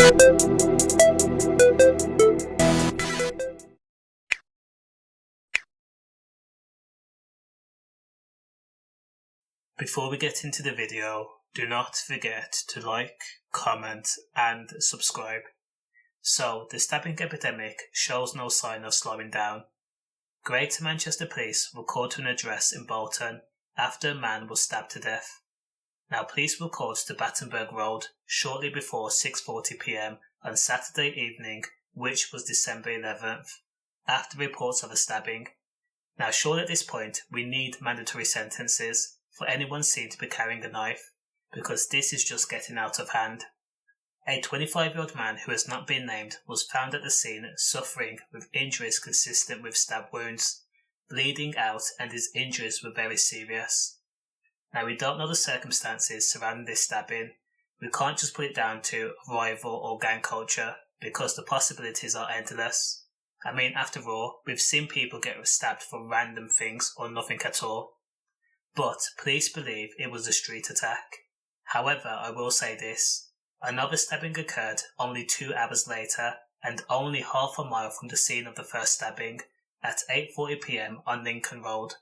Before we get into the video, do not forget to like, comment and subscribe. So, the stabbing epidemic shows no sign of slowing down. Greater Manchester Police were called to an address in Bolton after a man was stabbed to death. Now, police were called to Battenberg Road shortly before 6:40 p.m. on Saturday evening, which was December 11th, after reports of a stabbing. Now, surely at this point, we need mandatory sentences for anyone seen to be carrying a knife, because this is just getting out of hand. A 25-year-old man who has not been named was found at the scene suffering with injuries consistent with stab wounds, bleeding out, and his injuries were very serious. Now, we don't know the circumstances surrounding this stabbing. We can't just put it down to rival or gang culture, because the possibilities are endless. I mean, after all, we've seen people get stabbed for random things or nothing at all. But police believe it was a street attack. However, I will say this. Another stabbing occurred only 2 hours later and only half a mile from the scene of the first stabbing at 8:40 p.m. on Lincoln Road.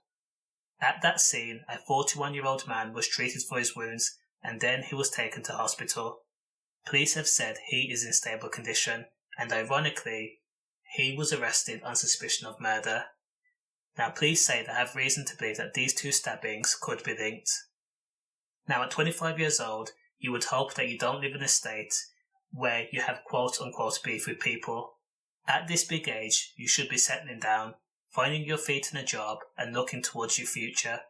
At that scene, a 41-year-old man was treated for his wounds and then he was taken to hospital. Police have said he is in stable condition and ironically, he was arrested on suspicion of murder. Now, police say they have reason to believe that these 2 stabbings could be linked. Now, at 25 years old, you would hope that you don't live in a state where you have quote-unquote beef with people. At this big age, you should be settling down, finding your feet in a job and looking towards your future.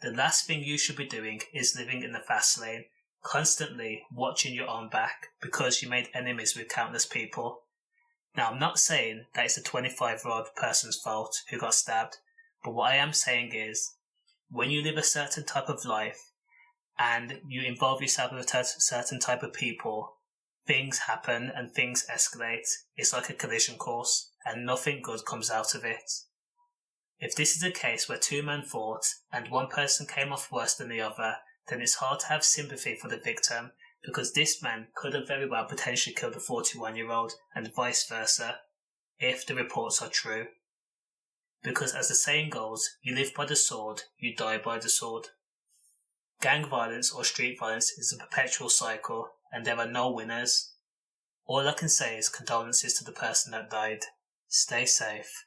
The last thing you should be doing is living in the fast lane, constantly watching your own back because you made enemies with countless people. Now, I'm not saying that it's a 25-year-old person's fault who got stabbed, but what I am saying is, when you live a certain type of life and you involve yourself with a certain type of people, things happen and things escalate. It's like a collision course and nothing good comes out of it. If this is a case where 2 men fought and one person came off worse than the other, then it's hard to have sympathy for the victim, because this man could have very well potentially killed a 41-year-old and vice versa, if the reports are true. Because as the saying goes, you live by the sword, you die by the sword. Gang violence or street violence is a perpetual cycle, and there are no winners. All I can say is condolences to the person that died. Stay safe.